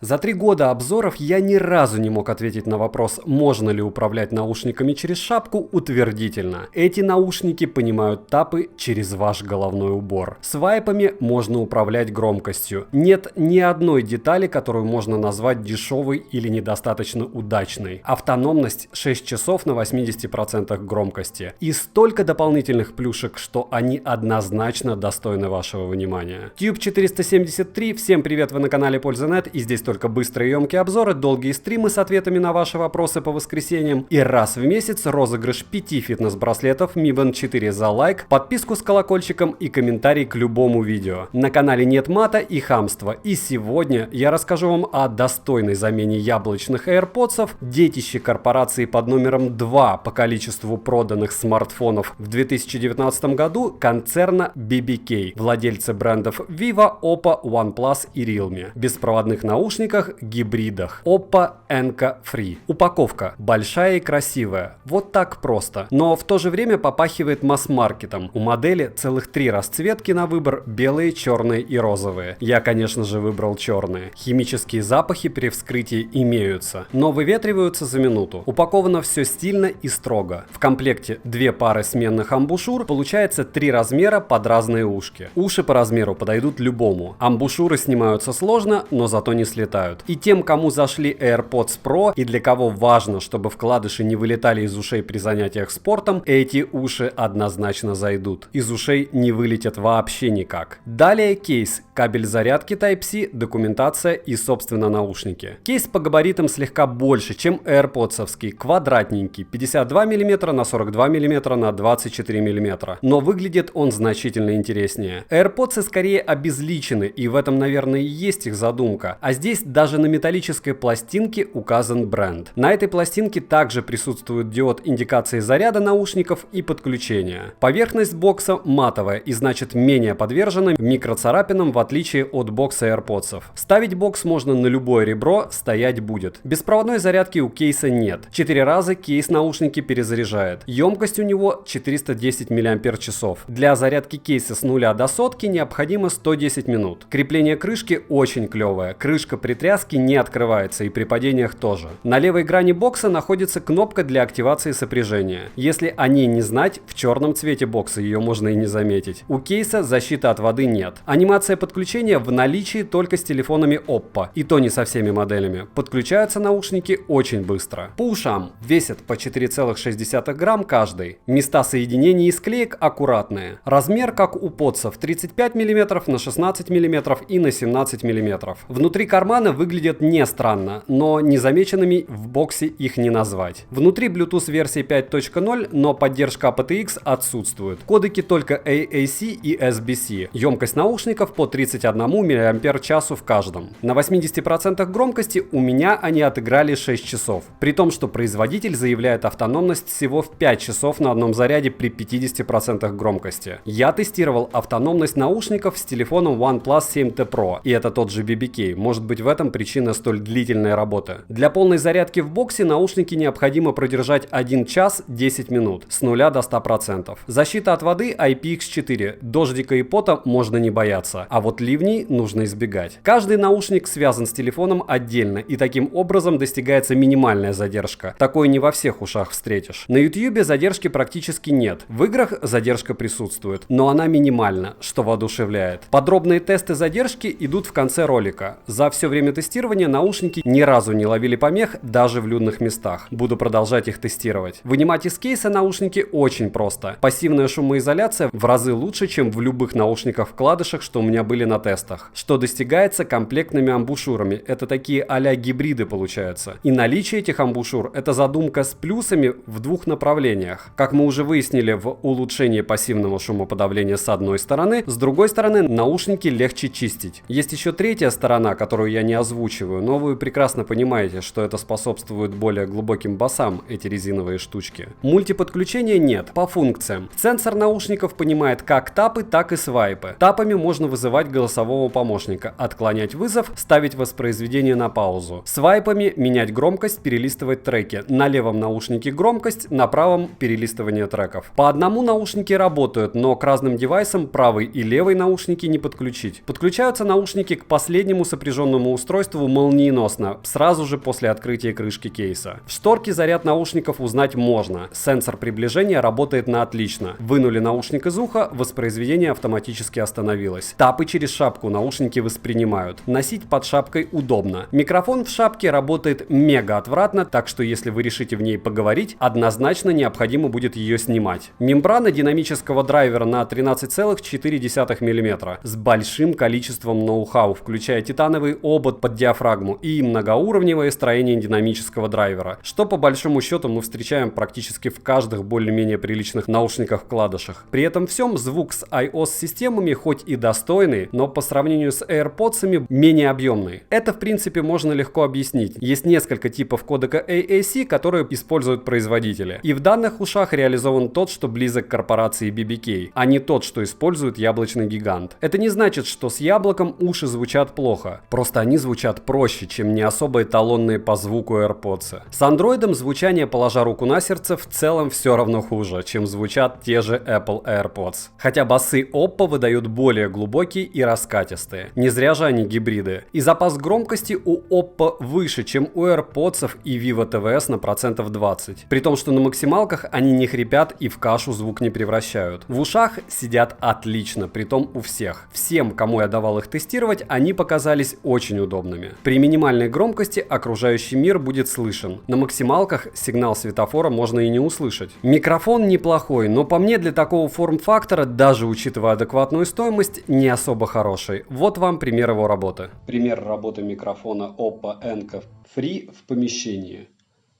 За 3 года обзоров я ни разу не мог ответить на вопрос, можно ли управлять наушниками через шапку, утвердительно. Эти наушники понимают тапы через ваш головной убор. Свайпами можно управлять громкостью. Нет ни одной детали, которую можно назвать дешевой или недостаточно удачной. Автономность 6 часов на 80% громкости. И столько дополнительных плюшек, что они однозначно достойны вашего внимания. Tube 473, всем привет, вы на канале Польза.нет, и здесь только быстрые и емкие обзоры, долгие стримы с ответами на ваши вопросы по воскресеньям и раз в месяц розыгрыш 5 фитнес-браслетов Mi Band 4 за лайк, подписку с колокольчиком и комментарий к любому видео. На канале нет мата и хамства, и сегодня я расскажу вам о достойной замене яблочных AirPods, детище корпорации под номером 2 по количеству проданных смартфонов в 2019 году концерна BBK, владельцы брендов Vivo, Oppo, OnePlus и Realme, беспроводных наушниках, гибридах, Oppo Enco Free. Упаковка большая и красивая, вот так просто, но в то же время попахивает масс-маркетом. У модели целых 3 расцветки на выбор: белые, черные и розовые. Я, конечно же, выбрал черные. Химические запахи при вскрытии имеются, но выветриваются за минуту. Упаковано все стильно и строго. В комплекте 2 пары сменных амбушюр, получается 3 размера под разные ушки. Уши по размеру подойдут любому. Амбушюры снимаются сложно, но зато не слетают. И тем, кому зашли AirPods Pro и для кого важно, чтобы вкладыши не вылетали из ушей при занятиях спортом, эти уши однозначно зайдут. Из ушей не вылетят вообще никак. Далее кейс, кабель зарядки Type-C, документация и, собственно, наушники. Кейс по габаритам слегка больше, чем AirPods-овский, квадратненький, 52 мм на 42 мм на 24 мм, но выглядит он значительно интереснее. AirPods скорее обезличены, и в этом, наверное, и есть их задумка. А здесь даже на металлической пластинке указан бренд. На этой пластинке также присутствует диод индикации заряда наушников и подключения. Поверхность бокса матовая и значит менее подвержена микроцарапинам, в отличие от бокса AirPods. Ставить бокс можно на любое ребро, стоять будет. Беспроводной зарядки у кейса нет. 4 раза кейс наушники перезаряжает. Емкость у него 410 мАч. Для зарядки кейса с 0 до сотки необходимо 110 минут. Крепление крышки очень клевое. Крышка при тряске не открывается и при падениях тоже. На левой грани бокса находится кнопка для активации сопряжения. Если о ней не знать, в черном цвете бокса ее можно и не заметить. У кейса защиты от воды нет. Анимация подключения в наличии только с телефонами Oppo, и то не со всеми моделями. Подключаются наушники очень быстро. По ушам весят по 4,6 грамм каждый. Места соединений и склеек аккуратные. Размер, как у подсов, 35 мм на 16 мм и на 17 мм. Внутри кармана выглядят не странно, но незамеченными в боксе их не назвать. Внутри Bluetooth версии 5.0, но поддержка aptX отсутствует. Кодеки только AAC и SBC. Емкость наушников по 31 мАч в каждом. На 80% громкости у меня они отыграли 6 часов. При том, что производитель заявляет автономность всего в 5 часов на одном заряде при 50% громкости. Я тестировал автономность наушников с телефоном OnePlus 7T Pro, и это тот же BBK. Может быть, в этом причина столь длительной работы. Для полной зарядки в боксе наушники необходимо продержать 1 час 10 минут с 0 до 100%. Защита от воды IPX4. Дождика и пота можно не бояться, а вот ливней нужно избегать. Каждый наушник связан с телефоном отдельно, и таким образом достигается минимальная задержка. Такое не во всех ушах встретишь. На YouTube задержки практически нет. В играх задержка присутствует, но она минимальна, что воодушевляет. Подробные тесты задержки идут в конце ролика. За все время тестирования наушники ни разу не ловили помех даже в людных местах. Буду продолжать их тестировать. Вынимать из кейса наушники очень просто. Пассивная шумоизоляция в разы лучше, чем в любых наушниках-вкладышах, что у меня были на тестах. Что достигается комплектными амбушюрами. Это такие а-ля гибриды получаются. И наличие этих амбушюр — это задумка с плюсами в 2 направлениях. Как мы уже выяснили, в улучшении пассивного шумоподавления с одной стороны, с другой стороны наушники легче чистить. Есть еще третья сторона, которую я не озвучиваю, но вы прекрасно понимаете, что это способствует более глубоким басам, эти резиновые штучки. Мультиподключения нет, по функциям. Сенсор наушников понимает как тапы, так и свайпы. Тапами можно вызывать голосового помощника, отклонять вызов, ставить воспроизведение на паузу. Свайпами менять громкость, перелистывать треки. На левом наушнике громкость, на правом перелистывание треков. По одному наушники работают, но к разным девайсам правый и левый наушники не подключить. Подключаются наушники к последнему сопряженному этому устройству молниеносно, сразу же после открытия крышки кейса. В шторке заряд наушников узнать можно. Сенсор приближения работает на отлично. Вынули наушник из уха, воспроизведение автоматически остановилось. Тапы через шапку наушники воспринимают. Носить под шапкой удобно. Микрофон в шапке работает мега отвратно, так что если вы решите в ней поговорить, однозначно необходимо будет ее снимать. Мембрана динамического драйвера на 13,4 мм с большим количеством ноу-хау, включая титановый обод под диафрагму и многоуровневое строение динамического драйвера, что по большому счету мы встречаем практически в каждых более-менее приличных наушниках-вкладышах. При этом всем звук с iOS-системами хоть и достойный, но по сравнению с AirPods менее объемный. Это в принципе можно легко объяснить. Есть несколько типов кодека AAC, которые используют производители. И в данных ушах реализован тот, что близок к корпорации BBK, а не тот, что использует яблочный гигант. Это не значит, что с яблоком уши звучат плохо. Просто они звучат проще, чем не особо эталонные по звуку AirPods. С андроидом звучание, положа руку на сердце, в целом все равно хуже, чем звучат те же Apple AirPods. Хотя басы Oppo выдают более глубокие и раскатистые. Не зря же они гибриды. И запас громкости у Oppo выше, чем у AirPods и Vivo TVS на процентов 20. При том, что на максималках они не хрипят и в кашу звук не превращают. В ушах сидят отлично, притом у всех. Всем, кому я давал их тестировать, они показались очень удобными. При минимальной громкости окружающий мир будет слышен. На максималках сигнал светофора можно и не услышать. Микрофон неплохой, но по мне для такого форм-фактора, даже учитывая адекватную стоимость, не особо хороший. Вот вам пример его работы. Пример работы микрофона Oppo Enco Free в помещении.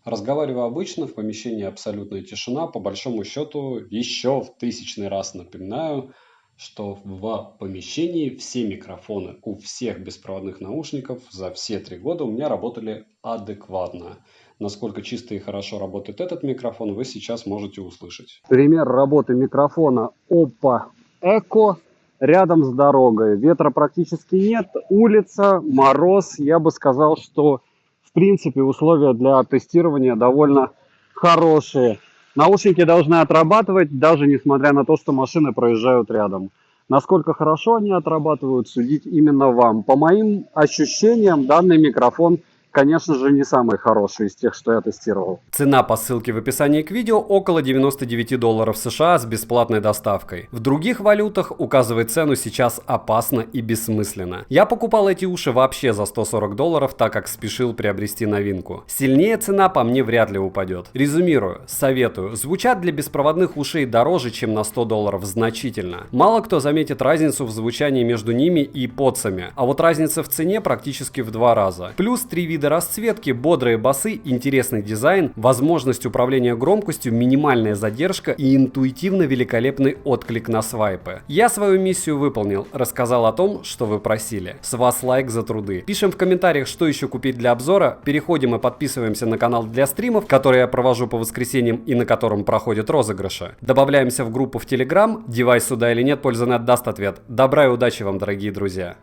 Разговариваю обычно, в помещении абсолютная тишина. По большому счету, еще в 1000-й раз напоминаю, что в помещении все микрофоны у всех беспроводных наушников за все 3 года у меня работали адекватно. Насколько чисто и хорошо работает этот микрофон, вы сейчас можете услышать. Пример работы микрофона Oppo Echo рядом с дорогой. Ветра практически нет, улица, мороз. Я бы сказал, что в принципе условия для тестирования довольно хорошие. Наушники должны отрабатывать, даже несмотря на то, что машины проезжают рядом. Насколько хорошо они отрабатывают, судить именно вам. По моим ощущениям, данный микрофон, конечно же, не самый хороший из тех, что я тестировал. Цена по ссылке в описании к видео около $99 США с бесплатной доставкой. В других валютах указывать цену сейчас опасно и бессмысленно. Я покупал эти уши вообще за $140, так как спешил приобрести новинку. Сильнее цена по мне вряд ли упадет. Резюмирую, советую. Звучат для беспроводных ушей дороже, чем на $100 значительно. Мало кто заметит разницу в звучании между ними и подсами, а вот разница в цене практически в 2 раза. Плюс 3 вида расцветки, бодрые басы, интересный дизайн, возможность управления громкостью, минимальная задержка и интуитивно великолепный отклик на свайпы. Я свою миссию выполнил, рассказал о том, что вы просили. С вас лайк за труды. Пишем в комментариях, что еще купить для обзора, переходим и подписываемся на канал для стримов, которые я провожу по воскресеньям и на котором проходят розыгрыши. Добавляемся в группу в Telegram, девайс сюда или нет, польза даст ответ. Добра и удачи вам, дорогие друзья!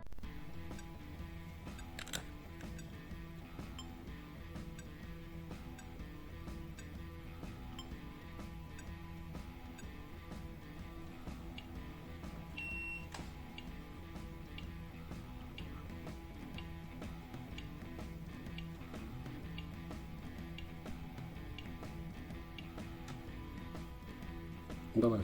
Давай.